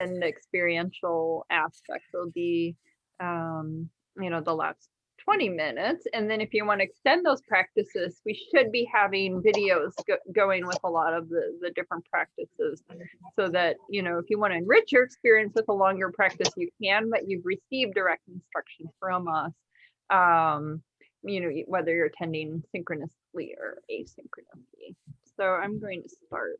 and experiential aspect will be, the last 20 minutes. And then if you want to extend those practices, we should be having videos going with a lot of the different practices, so that, if you want to enrich your experience with a longer practice, you can, but you've received direct instruction from us, whether you're attending synchronously or asynchronously. So I'm going to start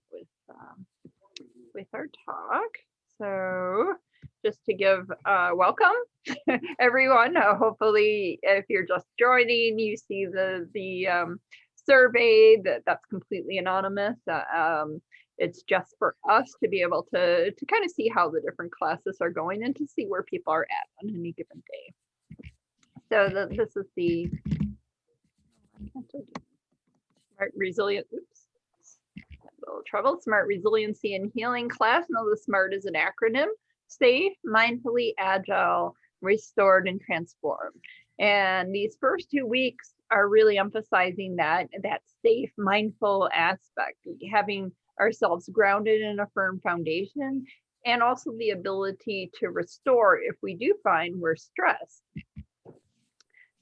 with our talk. So just to give welcome everyone. Hopefully, if you're just joining, you see the survey that's completely anonymous. It's just for us to be able to kind of see how the different classes are going and to see where people are at on any given day. So this is the Smart Resilient. Oops. A little trouble. Smart Resiliency and Healing class. Now the SMART is an acronym. Safe, mindfully, agile, restored, and transformed. And these first 2 weeks are really emphasizing that safe, mindful aspect, having ourselves grounded in a firm foundation, and also the ability to restore if we do find we're stressed.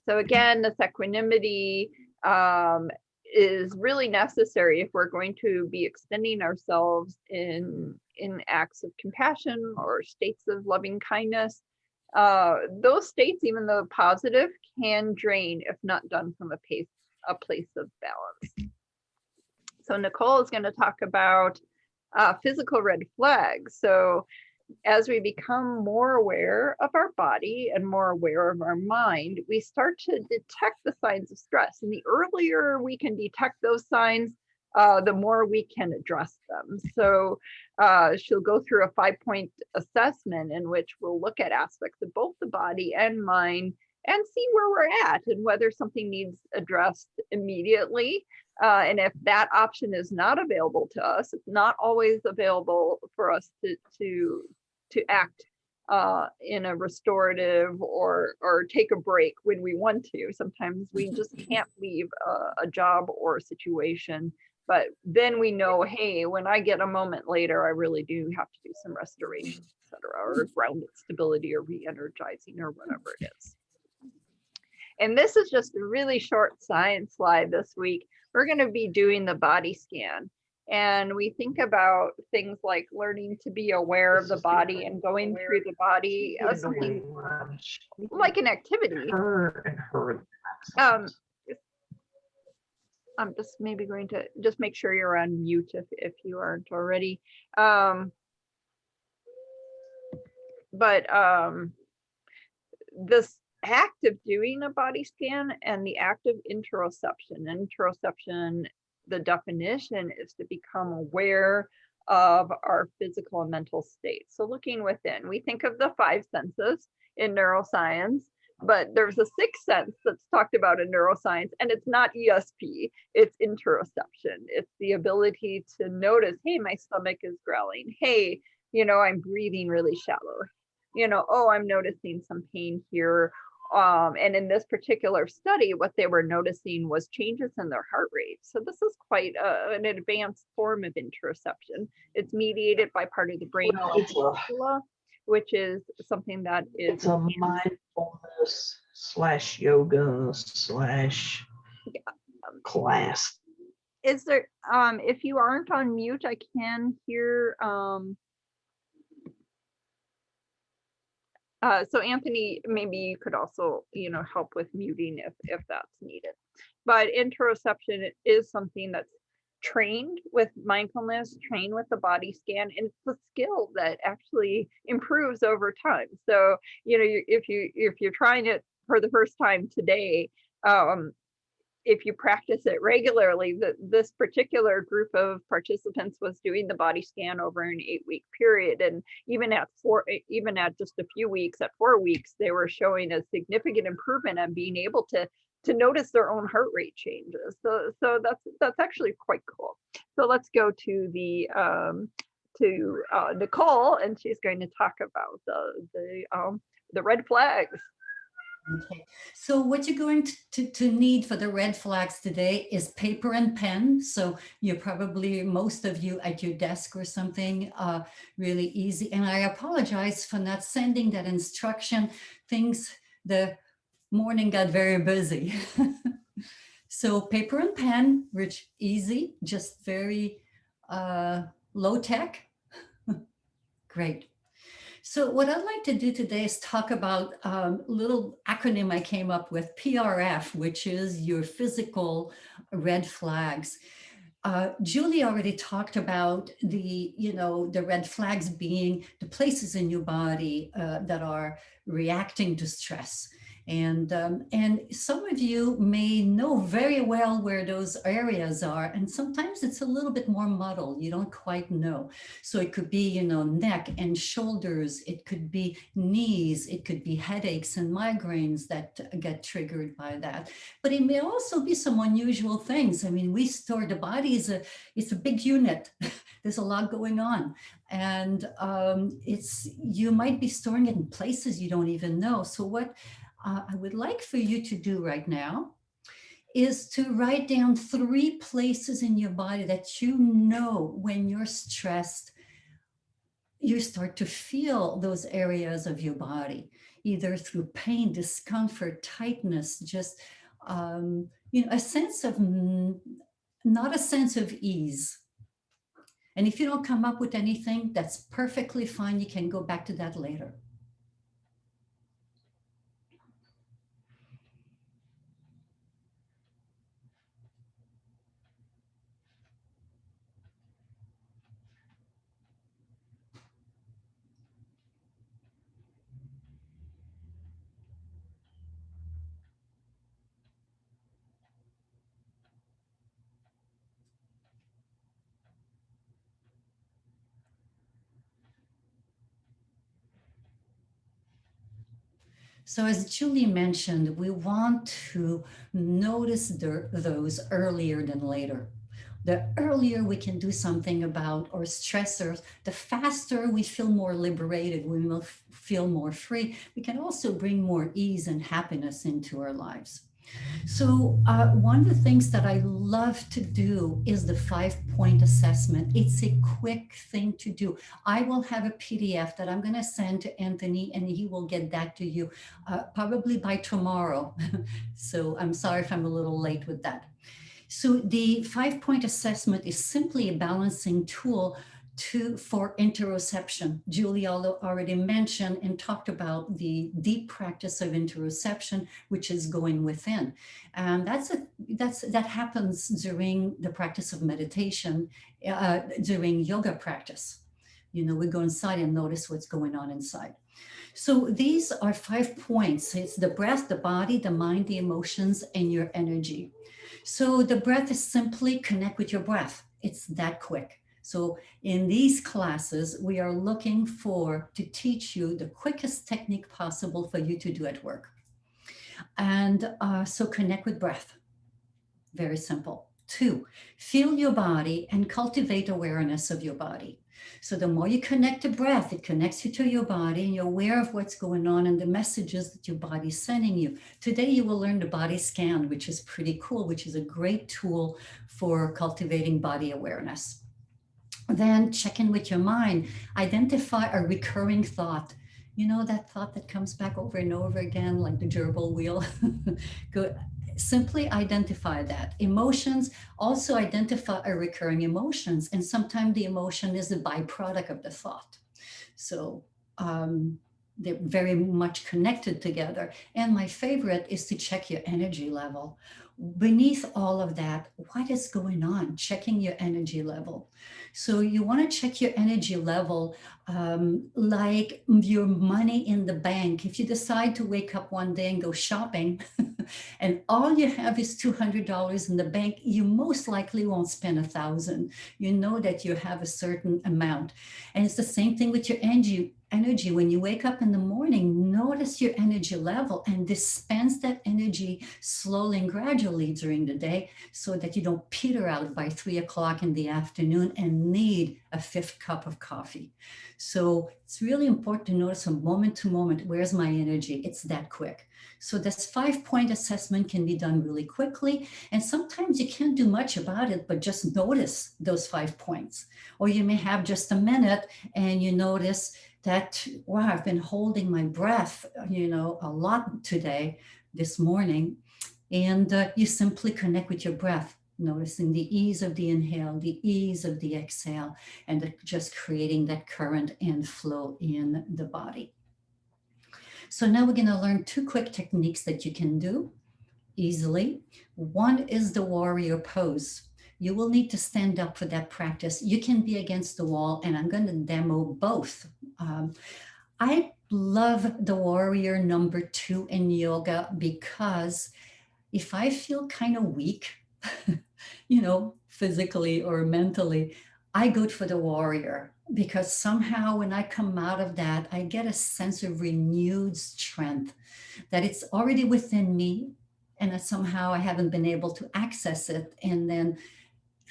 So again, this equanimity is really necessary if we're going to be extending ourselves in acts of compassion or states of loving kindness. Those states, even though positive, can drain if not done from a place of balance. So Nicole is going to talk about physical red flags. So as we become more aware of our body and more aware of our mind, we start to detect the signs of stress. And the earlier we can detect those signs, the more we can address them. So she'll go through a 5-point assessment in which we'll look at aspects of both the body and mind and see where we're at and whether something needs addressed immediately. And if that option is not available to us, it's not always available for us to act in a restorative or take a break when we want to. Sometimes we just can't leave a job or a situation, but then we know, hey, when I get a moment later, I really do have to do some restoration, etc., or grounded stability or re-energizing or whatever it is. And this is just a really short science slide this week. We're going to be doing the body scan. And we think about things like learning to be aware of the body and going through the body as something like an activity. I'm just maybe going to just make sure you're on mute if you aren't already. This act of doing a body scan and the act of interoception, the definition is to become aware of our physical and mental state. So looking within, we think of the 5 senses in neuroscience, but there's a 6th sense that's talked about in neuroscience, and it's not ESP, it's interoception. It's the ability to notice, hey, my stomach is growling. Hey, I'm breathing really shallow. Oh, I'm noticing some pain here. And in this particular study, what they were noticing was changes in their heart rate. So this is quite an advanced form of interoception. It's mediated by part of the brain, which is something that is... It's a mindfulness / yoga / class. Is there, if you aren't on mute, I can hear... so Anthony, maybe you could also, help with muting if that's needed. But interoception is something that's trained with mindfulness, trained with the body scan, and it's a skill that actually improves over time. So, if you're trying it for the first time today, if you practice it regularly, this particular group of participants was doing the body scan over an 8-week period. And even at just a few weeks, at 4 weeks, they were showing a significant improvement on being able to notice their own heart rate changes. So that's actually quite cool. So let's go to Nicole, and she's going to talk about the red flags. Okay, so what you're going to need for the red flags today is paper and pen. So you're probably, most of you at your desk or something, really easy. And I apologize for not sending that instruction. The morning got very busy. So paper and pen, which easy, just very low tech. Great. So what I'd like to do today is talk about a little acronym I came up with, PRF, which is your physical red flags. Julie already talked about the red flags being the places in your body that are reacting to stress. And some of you may know very well where those areas are, and sometimes it's a little bit more muddled. You don't quite know. So it could be, neck and shoulders. It could be knees. It could be headaches and migraines that get triggered by that. But it may also be some unusual things. I mean, the body it's a big unit. There's a lot going on, and you might be storing it in places you don't even know. So what I would like for you to do right now is to write down 3 places in your body that you know when you're stressed, you start to feel those areas of your body, either through pain, discomfort, tightness, just, a sense of, not a sense of ease. And if you don't come up with anything, that's perfectly fine. You can go back to that later. So as Julie mentioned, we want to notice those earlier than later. The earlier we can do something about our stressors, the faster we feel more liberated, we will feel more free. We can also bring more ease and happiness into our lives. So one of the things that I love to do is the 5-point assessment. It's a quick thing to do. I will have a PDF that I'm going to send to Anthony, and he will get that to you probably by tomorrow. So I'm sorry if I'm a little late with that. So the 5-point assessment is simply a balancing tool for interoception. Julie already mentioned and talked about the deep practice of interoception, which is going within. And that happens during the practice of meditation, during yoga practice. We go inside and notice what's going on inside. So these are 5 points. It's the breath, the body, the mind, the emotions, and your energy. So the breath is simply connect with your breath. It's that quick. So in these classes, we are looking to teach you the quickest technique possible for you to do at work. And so connect with breath. Very simple. 2, feel your body and cultivate awareness of your body. So the more you connect to breath, it connects you to your body, and you're aware of what's going on and the messages that your body's sending you. Today, you will learn the body scan, which is pretty cool, which is a great tool for cultivating body awareness. Then check in with your mind, identify a recurring thought. That thought that comes back over and over again, like the gerbil wheel. Good. Simply identify that. Emotions, also identify a recurring emotions. And sometimes the emotion is a byproduct of the thought. So they're very much connected together. And my favorite is to check your energy level. Beneath all of that, what is going on? Checking your energy level. So you want to check your energy level like your money in the bank. If you decide to wake up one day and go shopping and all you have is $200 in the bank, you most likely won't spend $1,000. You know that you have a certain amount. And it's the same thing with your energy. When you wake up in the morning, notice your energy level and dispense that energy slowly and gradually during the day so that you don't peter out by 3 o'clock in the afternoon and need a fifth cup of coffee. So it's really important to notice from moment to moment, where's my energy? It's that quick. So this 5-point assessment can be done really quickly. And sometimes you can't do much about it, but just notice those 5 points. Or you may have just a minute and you notice that, wow, I've been holding my breath, a lot today, this morning. And you simply connect with your breath, noticing the ease of the inhale, the ease of the exhale, and just creating that current and flow in the body. So now we're going to learn 2 quick techniques that you can do easily. One is the warrior pose. You will need to stand up for that practice. You can be against the wall, and I'm going to demo both. I love the warrior number 2 in yoga because if I feel kind of weak, physically or mentally, I go for the warrior because somehow when I come out of that, I get a sense of renewed strength, that it's already within me and that somehow I haven't been able to access it. And then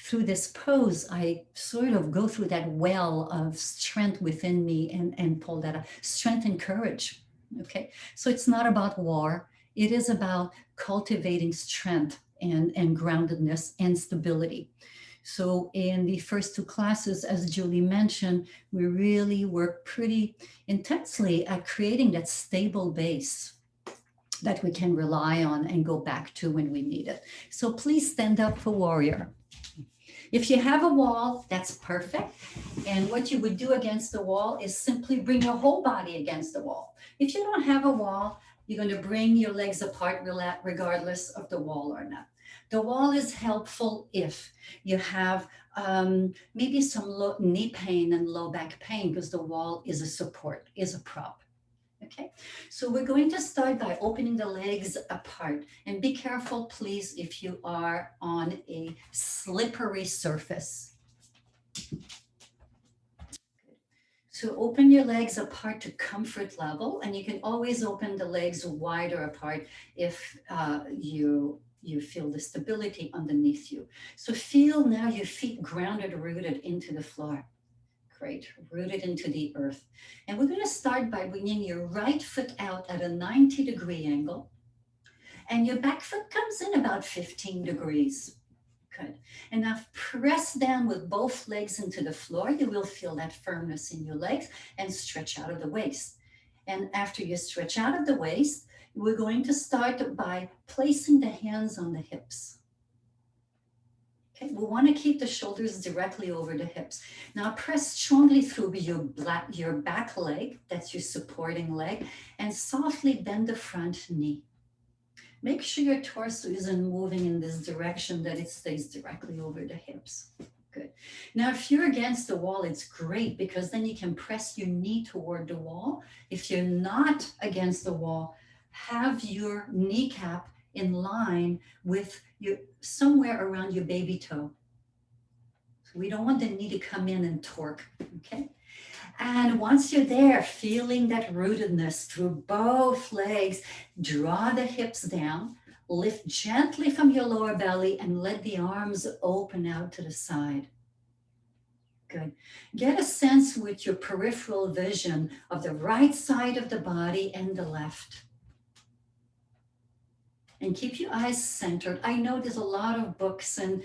through this pose, I sort of go through that well of strength within me and pull that up. Strength and courage. Okay. So it's not about war. It is about cultivating strength and groundedness and stability. So in the first 2 classes, as Julie mentioned, we really work pretty intensely at creating that stable base that we can rely on and go back to when we need it. So please stand up for warrior. If you have a wall, that's perfect. And what you would do against the wall is simply bring your whole body against the wall. If you don't have a wall, you're going to bring your legs apart regardless of the wall or not. The wall is helpful if you have maybe some low knee pain and low back pain because the wall is a support, is a prop. Okay, so we're going to start by opening the legs apart, and be careful, please, if you are on a slippery surface. So open your legs apart to comfort level, and you can always open the legs wider apart if you feel the stability underneath you. So feel now your feet grounded, rooted into the floor. Great, rooted into the earth. And we're going to start by bringing your right foot out at a 90-degree angle. And your back foot comes in about 15 degrees. Good. And now press down with both legs into the floor. You will feel that firmness in your legs and stretch out of the waist. And after you stretch out of the waist, we're going to start by placing the hands on the hips. Okay, we want to keep the shoulders directly over the hips. Now press strongly through your back leg, that's your supporting leg, and softly bend the front knee. Make sure your torso isn't moving in this direction, that it stays directly over the hips. Good. Now, if you're against the wall, it's great because then you can press your knee toward the wall. If you're not against the wall, have your kneecap in line with your somewhere around your baby toe. So we don't want the knee to come in and torque, okay? And once you're there, feeling that rootedness through both legs, draw the hips down, lift gently from your lower belly and let the arms open out to the side. Good. Get a sense with your peripheral vision of the right side of the body and the left. And keep your eyes centered. I know there's a lot of books and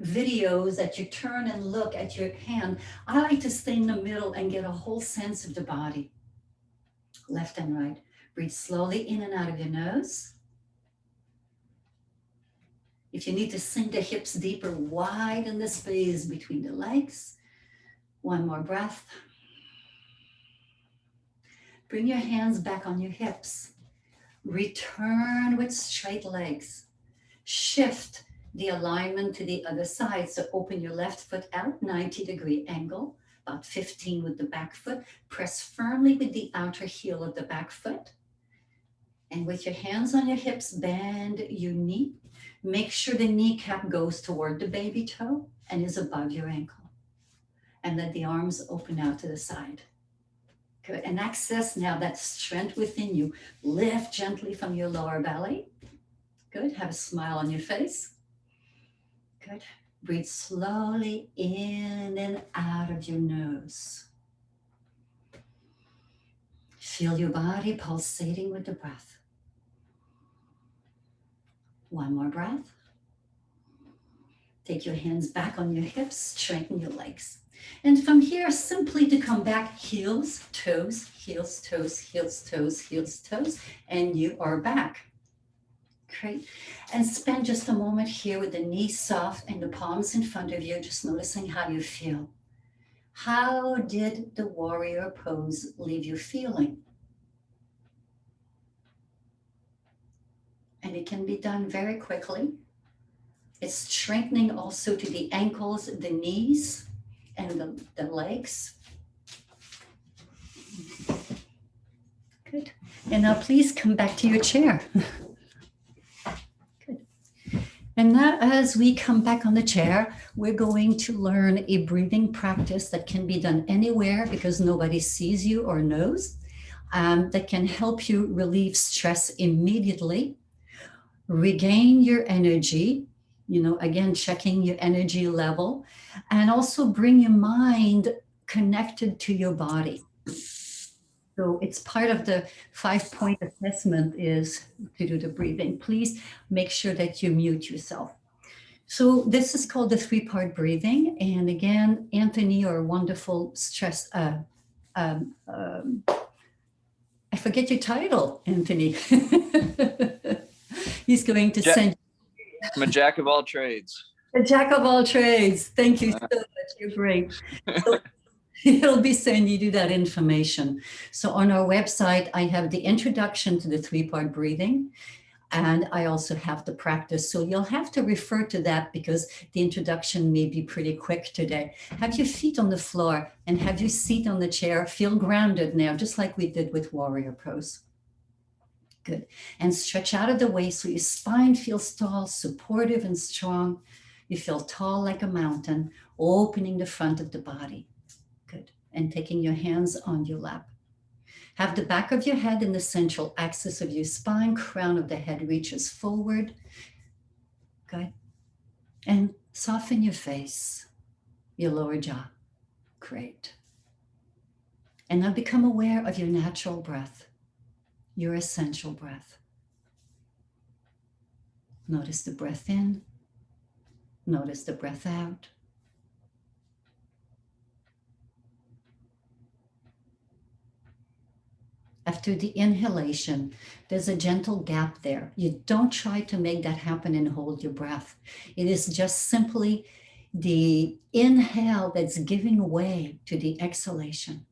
videos that you turn and look at your hand. I like to stay in the middle and get a whole sense of the body. Left and right. Breathe slowly in and out of your nose. If you need to sink the hips deeper, widen the space between the legs. One more breath. Bring your hands back on your hips. Return with straight legs. Shift the alignment to the other side. So open your left foot out, 90-degree angle, about 15 with the back foot. Press firmly with the outer heel of the back foot. And with your hands on your hips, bend your knee. Make sure the kneecap goes toward the baby toe and is above your ankle. And let the arms open out to the side. Good. And access now that strength within you. Lift gently from your lower belly. Good. Have a smile on your face. Good. Breathe slowly in and out of your nose. Feel your body pulsating with the breath. One more breath. Take your hands back on your hips, straighten your legs. And from here, simply to come back, heels, toes, heels, toes, heels, toes, heels, toes, and you are back. Great. And spend just a moment here with the knees soft and the palms in front of you, just noticing how you feel. How did the warrior pose leave you feeling? And it can be done very quickly. It's strengthening also to the ankles, the knees, and the legs. Good. And now please come back to your chair. Good. And now as we come back on the chair, we're going to learn a breathing practice that can be done anywhere because nobody sees you or knows, that can help you relieve stress immediately, regain your energy, again, checking your energy level, and also bring your mind connected to your body. So it's part of the 5-point assessment is to do the breathing. Please make sure that you mute yourself. So this is called the 3-part breathing. And again, Anthony, our wonderful stress, I forget your title, Anthony. He's going to send. I'm a jack of all trades. A jack of all trades. Thank you so much. You're great. So he'll be sending you that information. So on our website, I have the introduction to the 3-part breathing, and I also have the practice. So you'll have to refer to that because the introduction may be pretty quick today. Have your feet on the floor and have your seat on the chair. Feel grounded now, just like we did with warrior pose. Good. And stretch out of the waist so your spine feels tall, supportive and strong. You feel tall like a mountain, opening the front of the body. Good. And taking your hands on your lap. Have the back of your head in the central axis of your spine. Crown of the head reaches forward. Good. And soften your face, your lower jaw. Great. And now become aware of your natural breath. Your essential breath. Notice the breath in. Notice the breath out. After the inhalation, there's a gentle gap there. You don't try to make that happen and hold your breath. It is just simply the inhale that's giving way to the exhalation.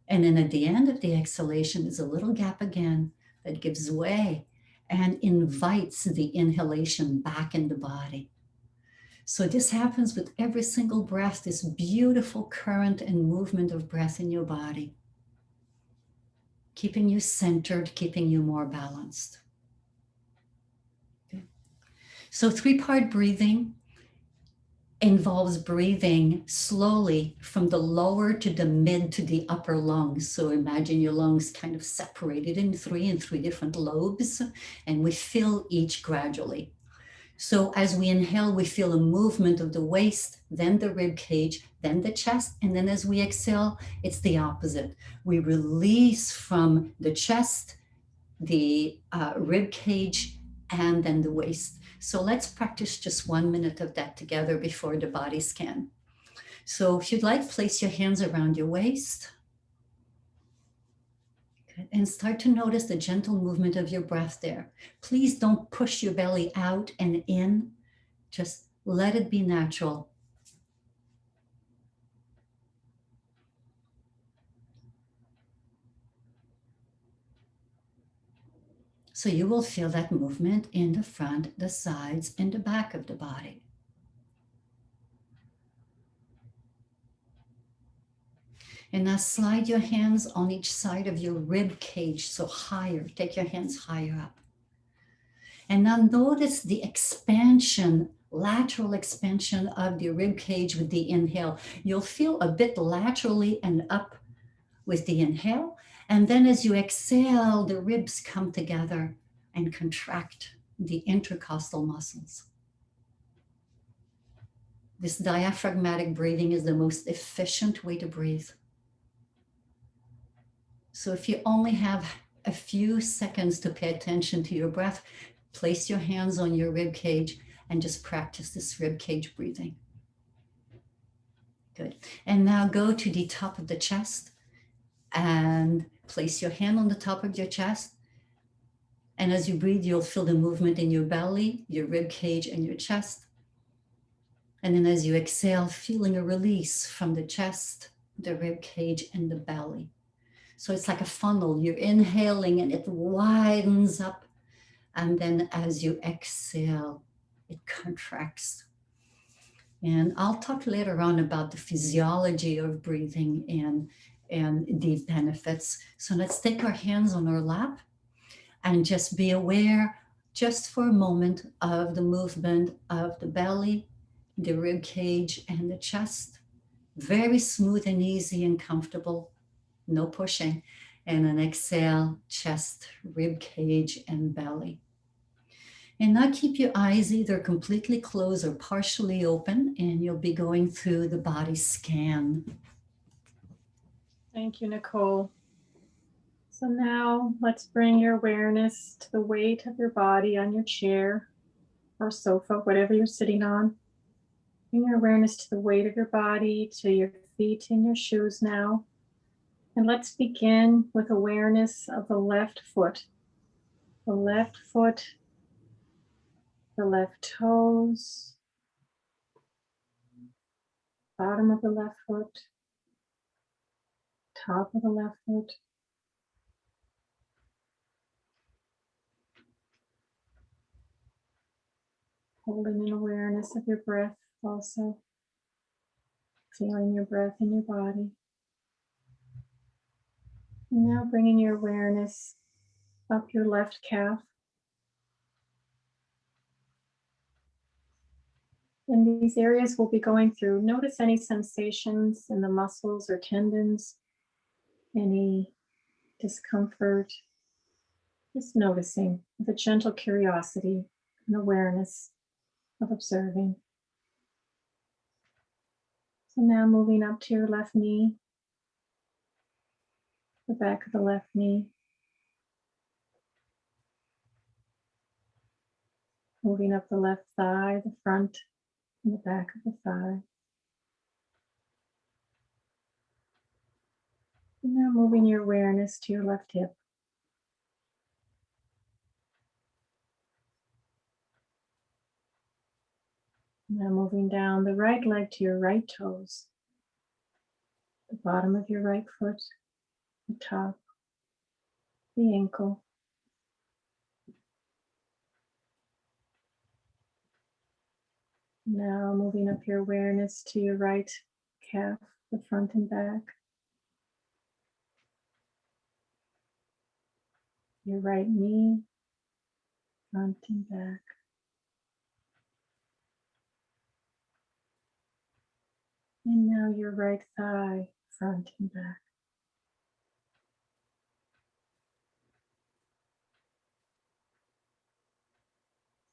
And then at the end of the exhalation, there's a little gap again that gives way and invites the inhalation back in the body. So this happens with every single breath, this beautiful current and movement of breath in your body, keeping you centered, keeping you more balanced. Okay. So 3-part breathing involves breathing slowly from the lower to the mid to the upper lungs. So imagine your lungs kind of separated in 3 different lobes, and we fill each gradually. So as we inhale, we feel a movement of the waist, then the rib cage, then the chest, and then as we exhale, it's the opposite. We release from the chest, the rib cage, and then the waist. So let's practice just 1 minute of that together before the body scan. So if you'd like, place your hands around your waist. Good. And start to notice the gentle movement of your breath there. Please don't push your belly out and in. Just let it be natural. So you will feel that movement in the front, the sides, and the back of the body. And now slide your hands on each side of your rib cage, so higher. Take your hands higher up. And now notice the expansion lateral expansion of the rib cage with the inhale. You'll feel a bit laterally and up with the inhale. And then as you exhale, the ribs come together and contract the intercostal muscles. This diaphragmatic breathing is the most efficient way to breathe. So if you only have a few seconds to pay attention to your breath, place your hands on your rib cage and just practice this rib cage breathing. Good. And now go to the top of the chest and place your hand on the top of your chest. And as you breathe, you'll feel the movement in your belly, your rib cage, and your chest. And then as you exhale, feeling a release from the chest, the rib cage, and the belly. So it's like a funnel. You're inhaling and it widens up. And then as you exhale, it contracts. And I'll talk later on about the physiology of breathing and the benefits. So let's take our hands on our lap and just be aware just for a moment of the movement of the belly, the rib cage, and the chest. Very smooth and easy and comfortable, no pushing. And an exhale, chest, rib cage, and belly. And now keep your eyes either completely closed or partially open, and you'll be going through the body scan. Thank you, Nicole. So now let's bring your awareness to the weight of your body on your chair or sofa, whatever you're sitting on. Bring your awareness to the weight of your body, to your feet and your shoes now. And let's begin with awareness of the left foot. The left foot, the left toes, bottom of the left foot, top of the left foot. Holding an awareness of your breath also. Feeling your breath in your body. And now bringing your awareness up your left calf. In these areas we'll be going through, notice any sensations in the muscles or tendons, any discomfort. Just noticing with a gentle curiosity and awareness of observing. So now moving up to your left knee, the back of the left knee. Moving up the left thigh, the front and the back of the thigh. And now moving your awareness to your left hip. Now moving down the right leg to your right toes, the bottom of your right foot, the top, the ankle. Now moving up your awareness to your right calf, the front and back, your right knee, front and back. And now your right thigh, front and back.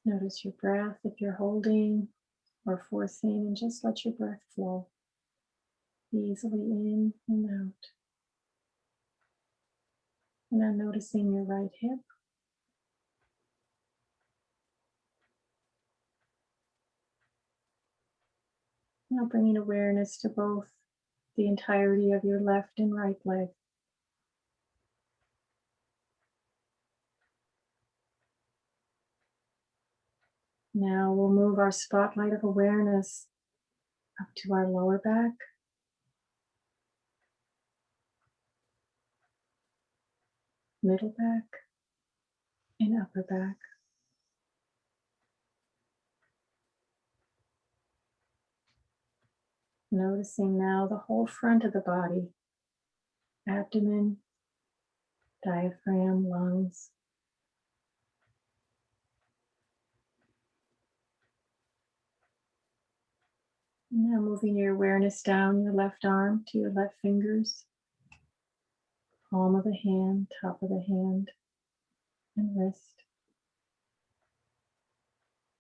Notice your breath if you're holding or forcing, and just let your breath flow easily in and out. And now noticing your right hip. Now bringing awareness to both the entirety of your left and right leg. Now we'll move our spotlight of awareness up to our lower back, middle back, and upper back. Noticing now the whole front of the body, abdomen, diaphragm, lungs. Now moving your awareness down your left arm to your left fingers, palm of the hand, top of the hand, and wrist.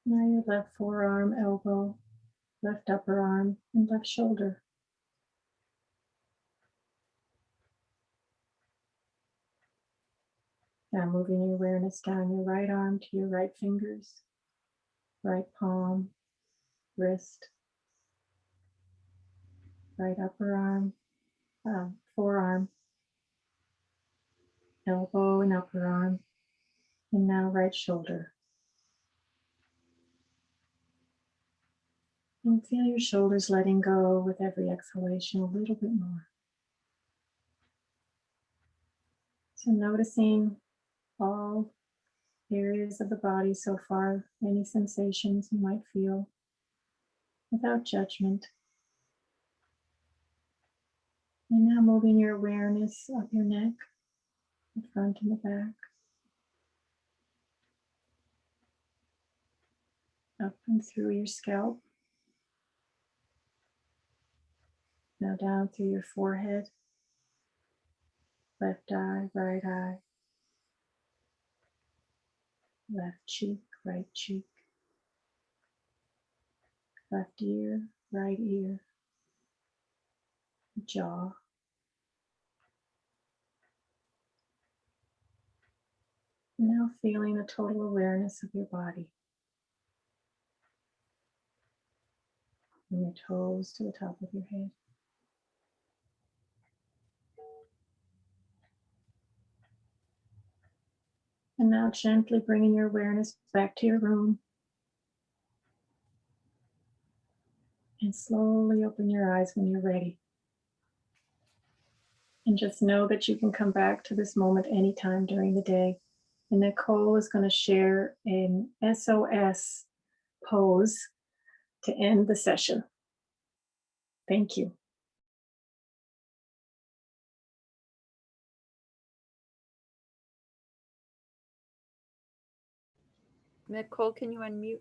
Now your left forearm, elbow, left upper arm, and left shoulder. Now moving your awareness down your right arm to your right fingers, right palm, wrist, right upper arm, forearm, elbow and upper arm, and now right shoulder. And feel your shoulders letting go with every exhalation a little bit more. So noticing all areas of the body so far, any sensations you might feel without judgment. And now moving your awareness up your neck, the front and the back, up and through your scalp, now down through your forehead, left eye, left cheek, right cheek, left ear, right ear, jaw. Now feeling a total awareness of your body. From your toes to the top of your head. And now gently bringing your awareness back to your room. And slowly open your eyes when you're ready. And just know that you can come back to this moment anytime during the day. And Nicole is going to share an SOS pose to end the session. Thank you. Nicole, can you unmute?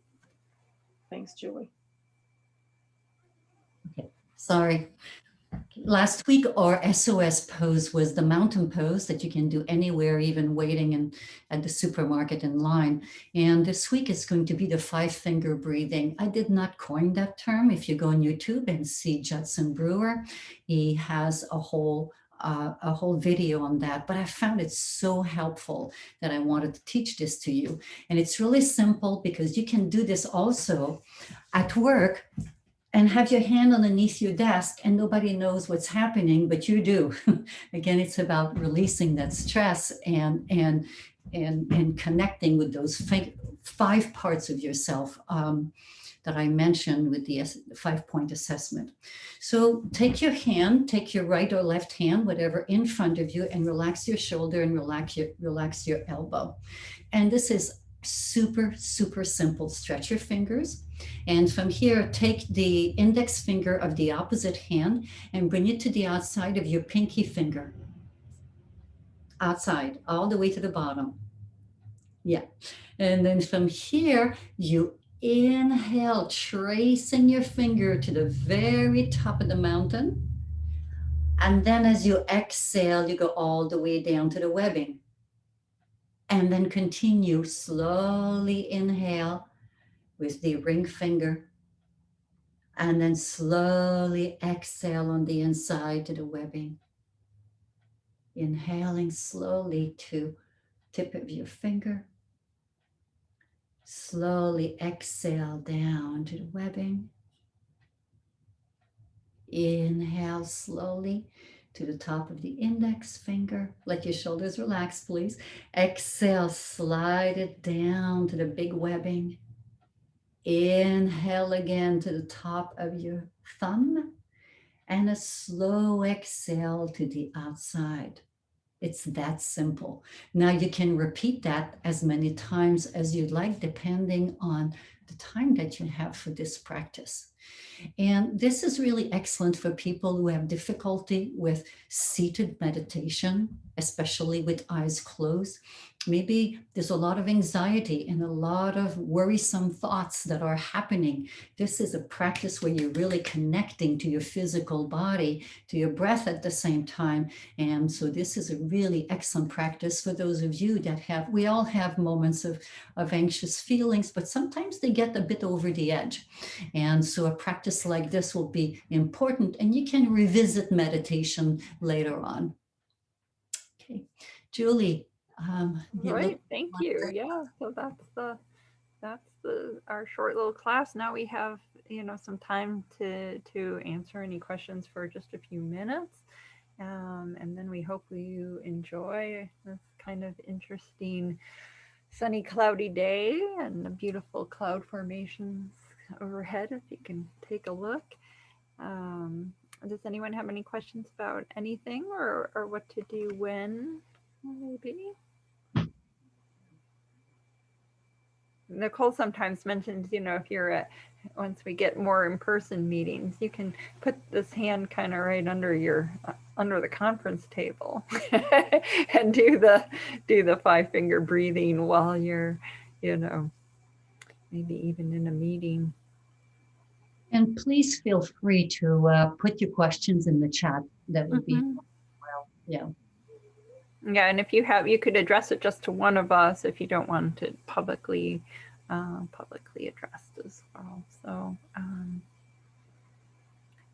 Thanks, Julie. Sorry. Last week, our SOS pose was the mountain pose that you can do anywhere, even waiting at the supermarket in line. And this week is going to be the 5-finger breathing. I did not coin that term. If you go on YouTube and see Judson Brewer, he has a whole video on that, but I found it so helpful that I wanted to teach this to you. And it's really simple because you can do this also at work and have your hand underneath your desk and nobody knows what's happening, but you do. Again, it's about releasing that stress and connecting with those 5 parts of yourself that I mentioned with the 5-point assessment. So take your hand, take your right or left hand, whatever in front of you, and relax your shoulder and relax your elbow. And this is super, super simple. Stretch your fingers. And from here, take the index finger of the opposite hand and bring it to the outside of your pinky finger. Outside, all the way to the bottom. Yeah. And then from here, you inhale, tracing your finger to the very top of the mountain. And then as you exhale, you go all the way down to the webbing. And then continue, slowly inhale with the ring finger. And then slowly exhale on the inside to the webbing. Inhaling slowly to tip of your finger. Slowly exhale down to the webbing. Inhale slowly to the top of the index finger. Let your shoulders relax, please. Exhale, slide it down to the big webbing. Inhale again to the top of your thumb. And a slow exhale to the outside. It's that simple. Now you can repeat that as many times as you'd like, depending on the time that you have for this practice. And this is really excellent for people who have difficulty with seated meditation, especially with eyes closed. Maybe there's a lot of anxiety and a lot of worrisome thoughts that are happening. This is a practice where you're really connecting to your physical body, to your breath at the same time. And so this is a really excellent practice for those of you that have, we all have moments of anxious feelings, but sometimes they get a bit over the edge. And so a practice like this will be important, and you can revisit meditation later on. Okay, Julie. Right, thank you. Yeah, so that's our short little class. Now we have, you know, some time to answer any questions for just a few minutes. And then we hope you enjoy this kind of interesting sunny, cloudy day and the beautiful cloud formations overhead, if you can take a look. Does anyone have any questions about anything or what to do when, maybe? Nicole sometimes mentions, you know, if you're at, once we get more in-person meetings, you can put this hand kind of right under your, under the conference table and do the 5-finger breathing while you're, you know, maybe even in a meeting. And please feel free to put your questions in the chat. That would be well, yeah. Yeah, and if you have, you could address it just to one of us if you don't want it publicly addressed as well. So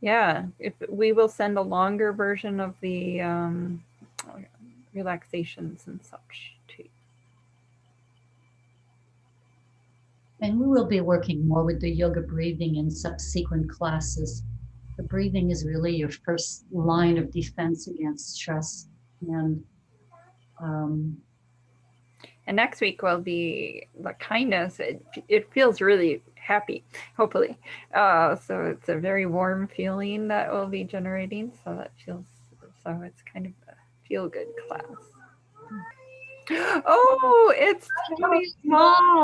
yeah, if we will send a longer version of the relaxations and such too. And we will be working more with the yoga breathing in subsequent classes. The breathing is really your first line of defense against stress. And next week will be the kindness. It feels really happy, hopefully. So it's a very warm feeling that we'll be generating. So that feels, so it's kind of a feel good class. Oh, it's Tony's mom.